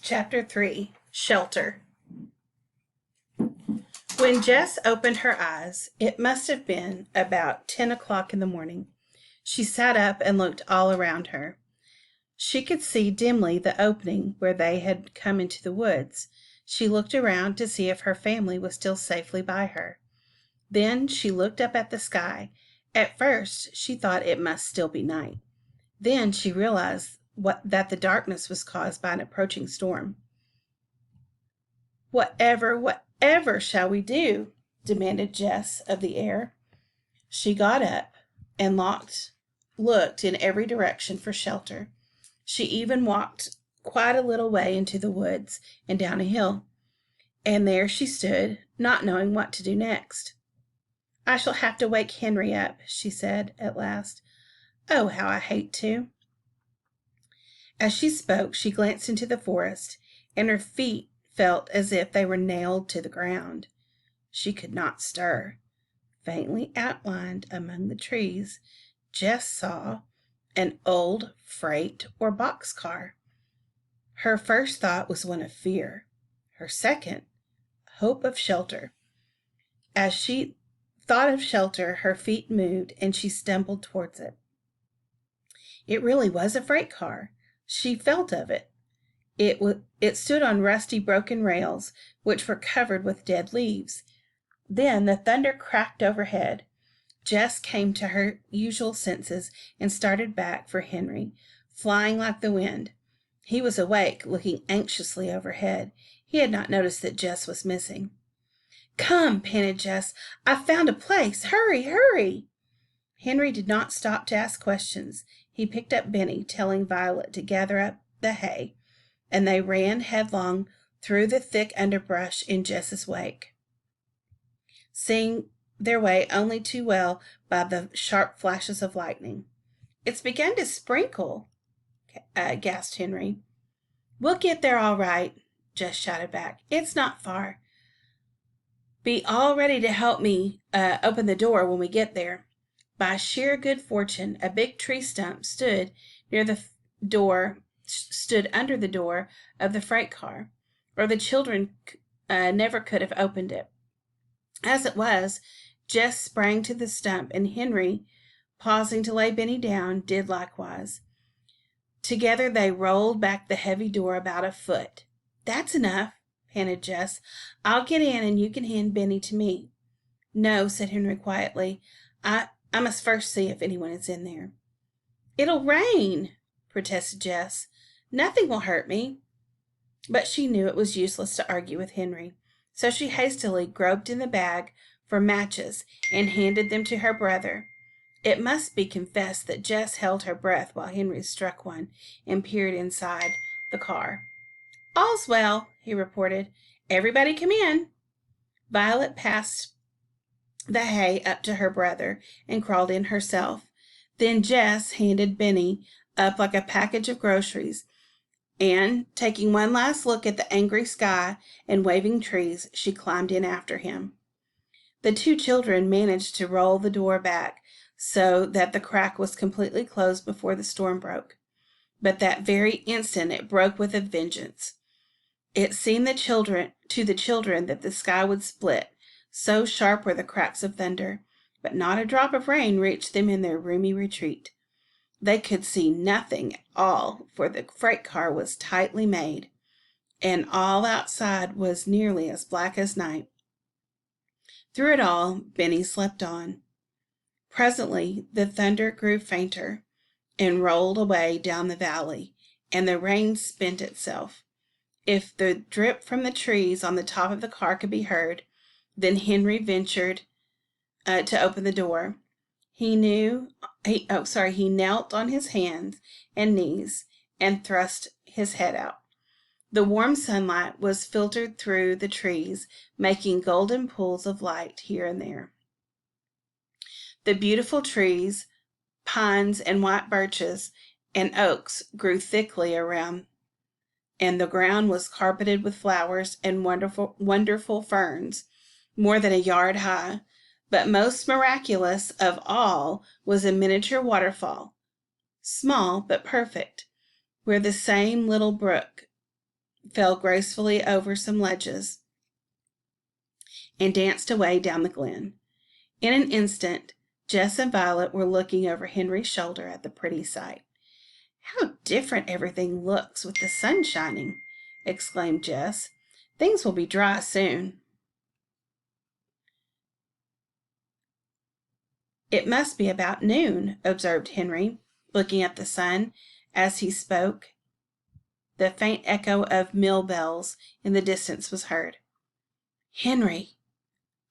Chapter 3, Shelter. When Jess opened her eyes, it must have been about 10 o'clock in the morning. She sat up and looked all around her. She could see dimly the opening where they had come into the woods. She looked around to see if her family was still safely by her. Then she looked up at the sky. At first, she thought it must still be night. Then she realized that the darkness was caused by an approaching storm. Whatever shall we do?" demanded Jess of the air. She got up and looked in every direction for shelter. She even walked quite a little way into the woods and down a hill. And there she stood, not knowing what to do next. "I shall have to wake Henry up," she said at last. "Oh, how I hate to." As she spoke, she glanced into the forest, and her feet felt as if they were nailed to the ground. She could not stir. Faintly outlined among the trees, Jess saw an old freight or box car. Her first thought was one of fear. Her second, hope of shelter. As she thought of shelter, her feet moved and she stumbled towards it. It really was a freight car. She felt of it. It stood on rusty broken rails, which were covered with dead leaves. Then the thunder cracked overhead. Jess came to her usual senses and started back for Henry, flying like the wind. He was awake, looking anxiously overhead. He had not noticed that Jess was missing. "Come," panted Jess. "I've found a place. Hurry, hurry!" Henry did not stop to ask questions. He picked up Benny, telling Violet to gather up the hay, and they ran headlong through the thick underbrush in Jess's wake, seeing their way only too well by the sharp flashes of lightning. "It's begun to sprinkle," gasped Henry. "We'll get there all right," Jess shouted back. "It's not far. Be all ready to help me open the door when we get there." By sheer good fortune, a big tree stump stood under the door of the freight car, or the children never could have opened it. As it was, Jess sprang to the stump, and Henry, pausing to lay Benny down, did likewise. Together they rolled back the heavy door about a foot. "That's enough," panted Jess. "I'll get in, and you can hand Benny to me." "No," said Henry quietly. I must first see if anyone is in there." "It'll rain," protested Jess. "Nothing will hurt me." But she knew it was useless to argue with Henry, so she hastily groped in the bag for matches and handed them to her brother. It must be confessed that Jess held her breath while Henry struck one and peered inside the car. "All's well," he reported. "Everybody come in." Violet passed the hay up to her brother and crawled in herself. Then Jess handed Benny up like a package of groceries, and, taking one last look at the angry sky and waving trees, she climbed in after him. The two children managed to roll the door back so that the crack was completely closed before the storm broke. But that very instant it broke with a vengeance. It seemed to the children that the sky would split, so sharp were the cracks of thunder, but not a drop of rain reached them in their roomy retreat. They could see nothing at all, for the freight car was tightly made, and all outside was nearly as black as night. Through it all, Benny slept on. Presently the thunder grew fainter and rolled away down the valley, and the rain spent itself. If the drip from the trees on the top of the car could be heard, then Henry ventured to open the door. He knelt on his hands and knees and thrust his head out. The warm sunlight was filtered through the trees, making golden pools of light here and there. The beautiful trees, pines and white birches and oaks grew thickly around, and the ground was carpeted with flowers and wonderful ferns, more than a yard high. But most miraculous of all was a miniature waterfall, small but perfect, where the same little brook fell gracefully over some ledges, and danced away down the glen. In an instant, Jess and Violet were looking over Henry's shoulder at the pretty sight. "How different everything looks with the sun shining!" exclaimed Jess. "Things will be dry soon." "It must be about noon," observed Henry, looking at the sun. As he spoke, the faint echo of mill bells in the distance was heard. "Henry,"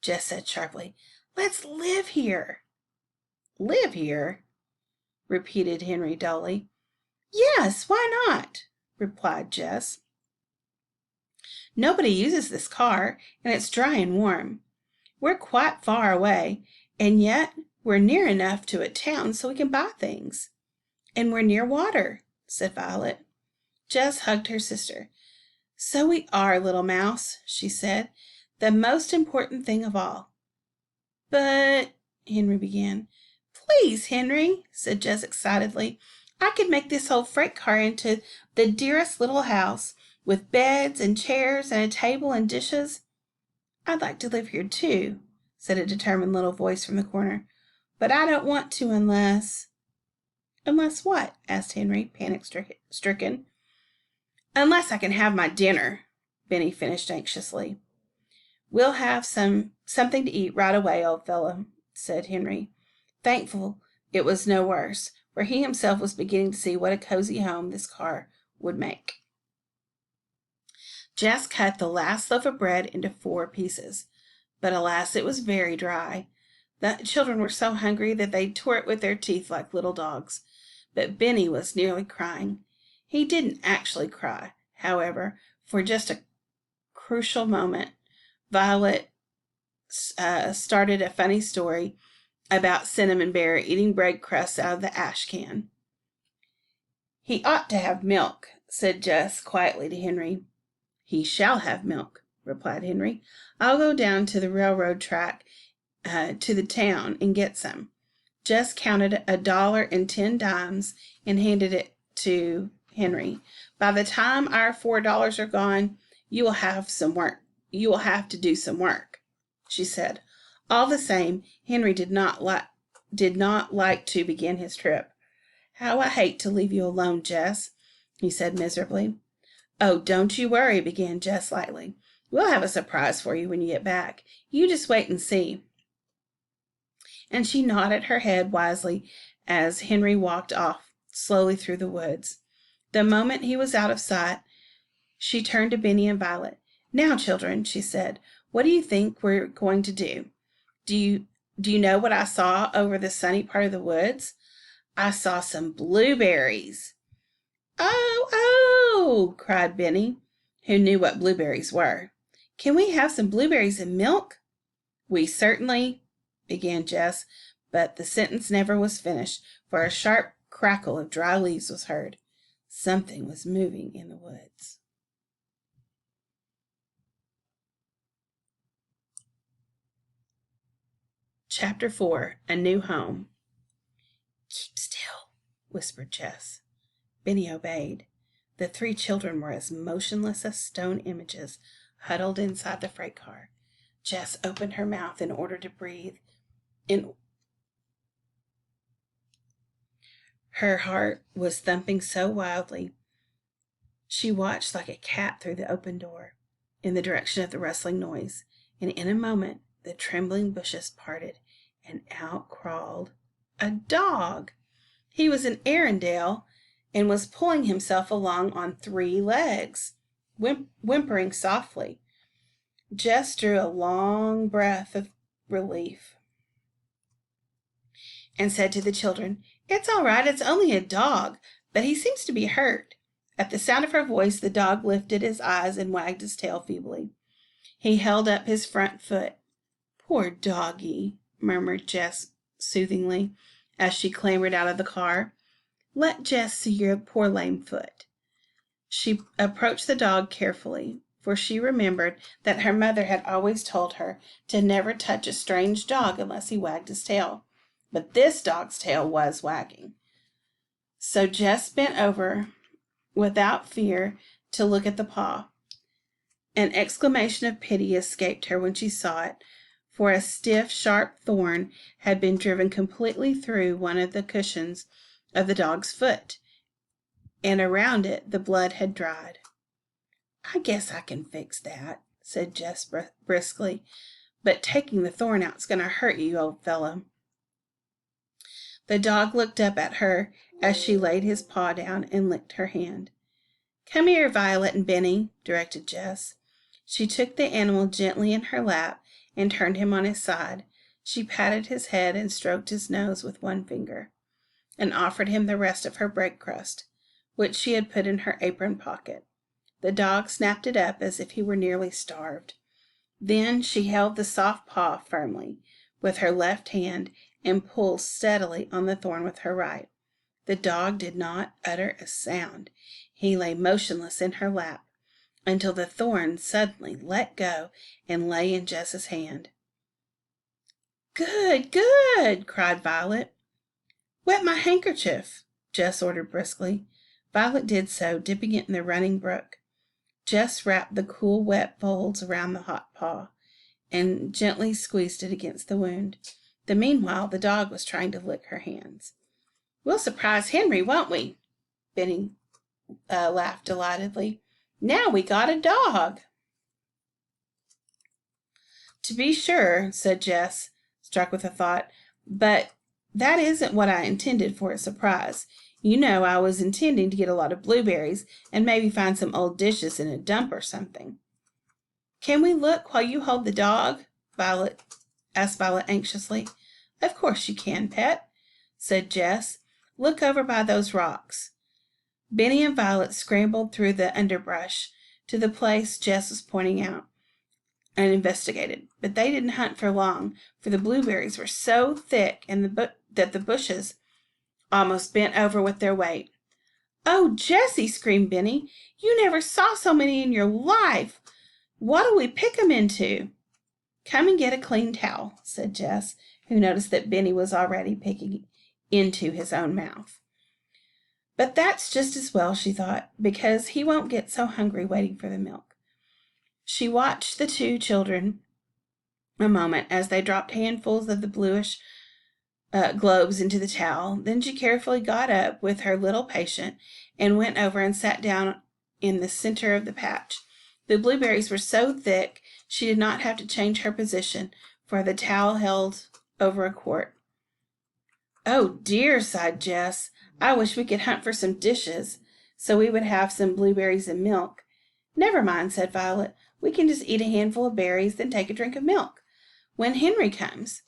Jess said sharply, "let's live here." "Live here?" repeated Henry dully. "Yes, why not?" replied Jess. "Nobody uses this car, and it's dry and warm. We're quite far away, and yet we're near enough to a town so we can buy things. And we're near water," said Violet. Jess hugged her sister. "So we are, little mouse," she said. "The most important thing of all." "But," Henry began. "Please, Henry," said Jess excitedly. "I could make this whole freight car into the dearest little house, with beds and chairs and a table and dishes." "I'd like to live here too," said a determined little voice from the corner. "But I don't want to unless—" "Unless what?" asked Henry, panic-stricken. "Unless I can have my dinner," Benny finished anxiously. "We'll have something to eat right away, old fellow," said Henry, thankful it was no worse, for he himself was beginning to see what a cozy home this car would make. Jess cut the last loaf of bread into 4 pieces, but alas, it was very dry. The children were so hungry that they tore it with their teeth like little dogs, but Benny was nearly crying. He didn't actually cry, however, for just a crucial moment. Violet started a funny story about Cinnamon Bear eating bread crusts out of the ash can. "He ought to have milk," said Jess quietly to Henry. "He shall have milk," replied Henry. "I'll go down to the railroad track to the town and get some." Jess counted $1.10 and handed it to Henry. "By the time our $4 are gone, you will have to do some work," she said. All the same, Henry did not like to begin his trip. "How I hate to leave you alone, Jess," he said miserably. "Oh, don't you worry," began Jess lightly. "We'll have a surprise for you when you get back. You just wait and see." And she nodded her head wisely as Henry walked off slowly through the woods. The moment he was out of sight, she turned to Benny and Violet. "Now, children," she said, "what do you think we're going to do? Do you know what I saw over the sunny part of the woods? I saw some blueberries." "Oh, oh!" cried Benny, who knew what blueberries were. "Can we have some blueberries and milk?" "We certainly—" began Jess, but the sentence never was finished, for a sharp crackle of dry leaves was heard. Something was moving in the woods. Chapter 4. A New Home. "Keep still," whispered Jess. Benny obeyed. The 3 children were as motionless as stone images, huddled inside the freight car. Jess opened her mouth in order to breathe. Her heart was thumping so wildly. She watched like a cat through the open door, in the direction of the rustling noise, and in a moment the trembling bushes parted, and out crawled a dog. He was an Arendelle, and was pulling himself along on 3 legs, whimpering softly. Jess drew a long breath of relief and said to the children, "It's all right, it's only a dog, but he seems to be hurt." At the sound of her voice, the dog lifted his eyes and wagged his tail feebly. He held up his front foot. "Poor doggie," murmured Jess soothingly, as she clambered out of the car. "Let Jess see your poor lame foot." She approached the dog carefully, for she remembered that her mother had always told her to never touch a strange dog unless he wagged his tail. But this dog's tail was wagging. So Jess bent over without fear to look at the paw. An exclamation of pity escaped her when she saw it, for a stiff, sharp thorn had been driven completely through one of the cushions of the dog's foot, and around it the blood had dried. "I guess I can fix that," said Jess briskly, "but taking the thorn out's going to hurt you, old fellow." The dog looked up at her as she laid his paw down and licked her hand. "Come here, Violet and Benny," directed Jess. She took the animal gently in her lap and turned him on his side. She patted his head and stroked his nose with one finger, and offered him the rest of her bread crust, which she had put in her apron pocket. The dog snapped it up as if he were nearly starved. Then she held the soft paw firmly with her left hand and pulled steadily on the thorn with her right. The dog did not utter a sound. He lay motionless in her lap until the thorn suddenly let go and lay in Jess's hand. "Good, good!" cried Violet. "Wet my handkerchief," Jess ordered briskly. Violet did so, dipping it in the running brook. Jess wrapped the cool, wet folds around the hot paw and gently squeezed it against the wound. Meanwhile, the dog was trying to lick her hands. "We'll surprise Henry, won't we?" Benny laughed delightedly. "Now we got a dog." "To be sure," said Jess, struck with a thought, "but that isn't what I intended for a surprise. You know I was intending to get a lot of blueberries and maybe find some old dishes in a dump or something." "Can we look while you hold the dog?" asked Violet anxiously. "Of course you can, pet," said Jess. "Look over by those rocks." Benny and Violet scrambled through the underbrush to the place Jess was pointing out and investigated, but they didn't hunt for long, for the blueberries were so thick that the bushes almost bent over with their weight. "Oh, Jessie!" screamed Benny. "You never saw so many in your life! What'll we pick 'em into?" "Come and get a clean towel," said Jess, who noticed that Benny was already picking into his own mouth. "But that's just as well," she thought, "because he won't get so hungry waiting for the milk." She watched the two children a moment as they dropped handfuls of the bluish globes into the towel. Then she carefully got up with her little patient and went over and sat down in the center of the patch. The blueberries were so thick she did not have to change her position, for the towel held over a quart. "Oh dear," sighed Jess. "I wish we could hunt for some dishes, so we would have some blueberries and milk." "Never mind," said Violet. "We can just eat a handful of berries, then take a drink of milk when Henry comes."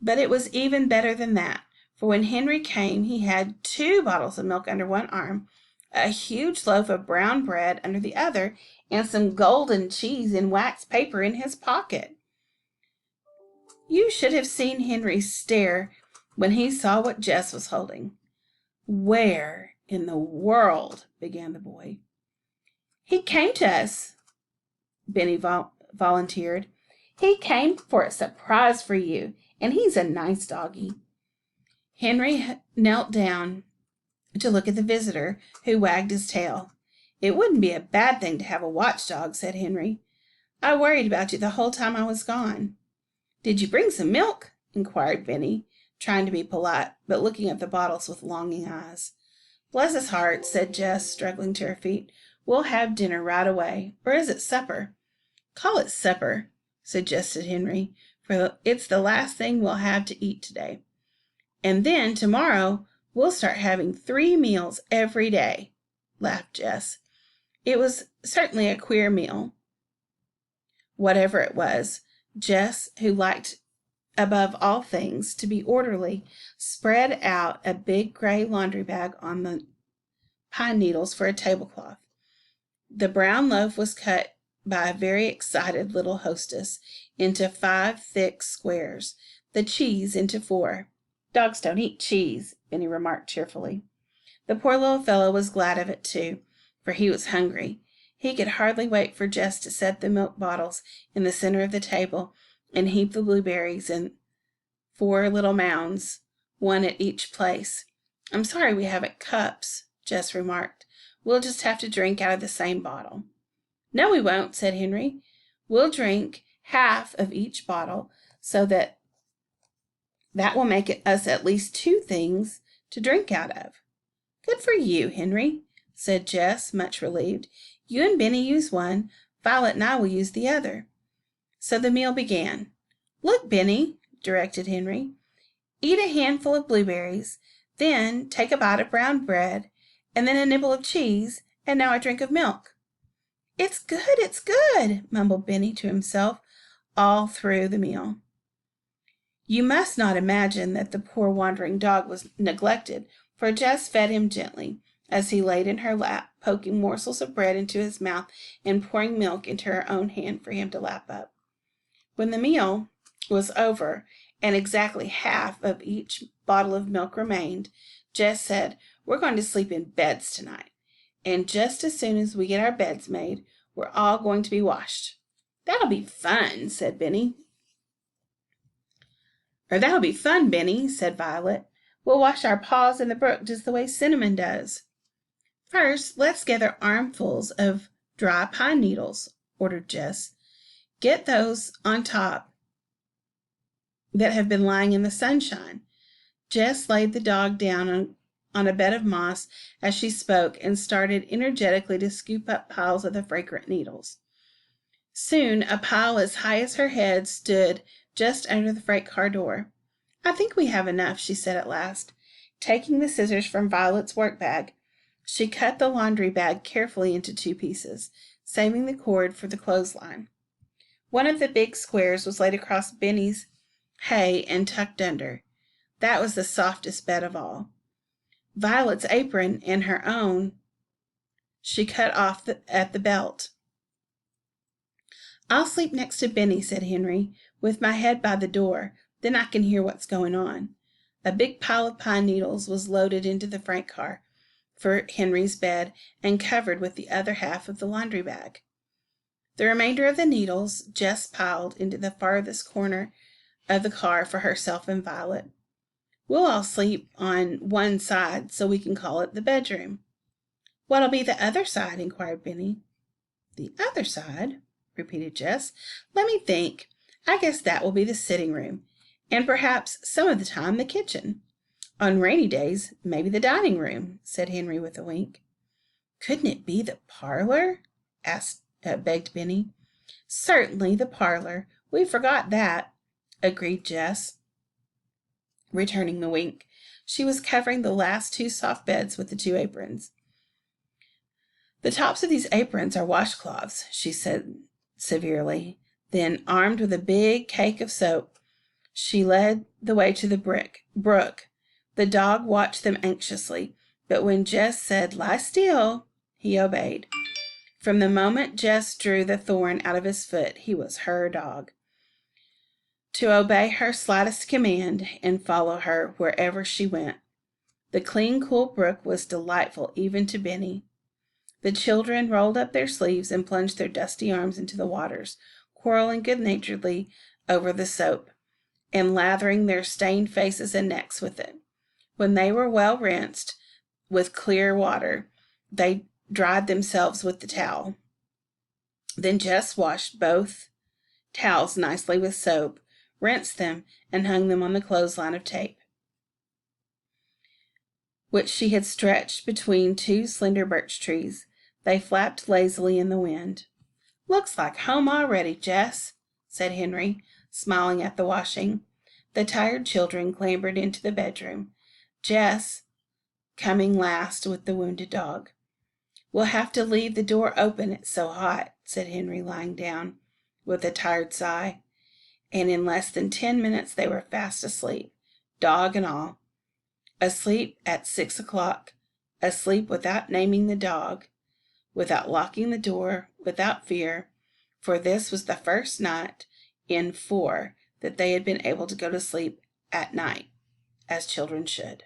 But it was even better than that, for when Henry came he had 2 bottles of milk under one arm, a huge loaf of brown bread under the other, and some golden cheese in wax paper in his pocket. You should have seen Henry stare when he saw what Jess was holding. "Where in the world—" began the boy. "He came to us," Benny volunteered. "He came for a surprise for you, and he's a nice doggy." Henry knelt down to look at the visitor, who wagged his tail. "It wouldn't be a bad thing to have a watchdog," said Henry. "I worried about you the whole time I was gone." "Did you bring some milk?" inquired Benny, trying to be polite, but looking at the bottles with longing eyes. "Bless his heart," said Jess, struggling to her feet. "We'll have dinner right away. Or is it supper?" "Call it supper," suggested Henry, "for it's the last thing we'll have to eat today. And then tomorrow we'll start having 3 meals every day," laughed Jess. It was certainly a queer meal. Whatever it was, Jess, who liked above all things to be orderly, spread out a big gray laundry bag on the pine needles for a tablecloth. The brown loaf was cut by a very excited little hostess into 5 thick squares, the cheese into 4. "Dogs don't eat cheese," Benny remarked cheerfully. The poor little fellow was glad of it too, for he was hungry. He could hardly wait for Jess to set the milk bottles in the center of the table and heap the blueberries in 4 little mounds, one at each place. "I'm sorry we haven't cups," Jess remarked. "We'll just have to drink out of the same bottle." No, we won't, said Henry. We'll drink half of each bottle so that will make us at least 2 things to drink out of. Good for you, Henry, said Jess, much relieved. You and Benny use one. Violet and I will use the other. So the meal began. Look, Benny, directed Henry. Eat a handful of blueberries, then take a bite of brown bread, and then a nibble of cheese, and now a drink of milk. It's good, mumbled Benny to himself all through the meal. You must not imagine that the poor wandering dog was neglected, for Jess fed him gently, as he laid in her lap, poking morsels of bread into his mouth and pouring milk into her own hand for him to lap up. When the meal was over, and exactly half of each bottle of milk remained, Jess said, We're going to sleep in beds tonight, and just as soon as we get our beds made, we're all going to be washed. That'll be fun, said Benny. That'll be fun, Benny, said Violet. We'll wash our paws in the brook just the way Cinnamon does. First, let's gather armfuls of dry pine needles, ordered Jess. Get those on top that have been lying in the sunshine. Jess laid the dog down on a bed of moss as she spoke and started energetically to scoop up piles of the fragrant needles. Soon a pile as high as her head stood just under the freight car door. I think we have enough, she said at last. Taking the scissors from Violet's work bag, she cut the laundry bag carefully into 2 pieces, saving the cord for the clothesline. One of the big squares was laid across Benny's hay and tucked under. That was the softest bed of all. Violet's apron and her own she cut off at the belt. I'll sleep next to Benny, said Henry, with my head by the door. Then I can hear what's going on. A big pile of pine needles was loaded into the freight car for Henry's bed and covered with the other half of the laundry bag. The remainder of the needles Jess piled into the farthest corner of the car for herself and Violet. We'll all sleep on one side so we can call it the bedroom. What'll be the other side? Inquired Benny. The other side? Repeated Jess. Let me think. I guess that will be the sitting room, and perhaps some of the time the kitchen. On rainy days, maybe the dining room, said Henry with a wink. Couldn't it be the parlor? Begged Benny. Certainly, the parlor. We forgot that, agreed Jess, returning the wink. She was covering the last 2 soft beds with the 2 aprons. The tops of these aprons are washcloths, she said severely. Then, armed with a big cake of soap, she led the way to the brook. The dog watched them anxiously, but when Jess said, Lie still, he obeyed. From the moment Jess drew the thorn out of his foot, he was her dog, to obey her slightest command and follow her wherever she went. The clean, cool brook was delightful even to Benny. The children rolled up their sleeves and plunged their dusty arms into the waters, quarreling good-naturedly over the soap, and lathering their stained faces and necks with it. When they were well rinsed with clear water, they dried themselves with the towel. Then Jess washed both towels nicely with soap, rinsed them, and hung them on the clothesline of tape, which she had stretched between 2 slender birch trees. They flapped lazily in the wind. Looks like home already, Jess, said Henry, smiling at the washing. The tired children clambered into the bedroom, Jess coming last with the wounded dog. We'll have to leave the door open, it's so hot, said Henry, lying down with a tired sigh. And in less than 10 minutes they were fast asleep, dog and all. Asleep at 6 o'clock, asleep without naming the dog, without locking the door, without fear, for this was the first night in 4 that they had been able to go to sleep at night, as children should.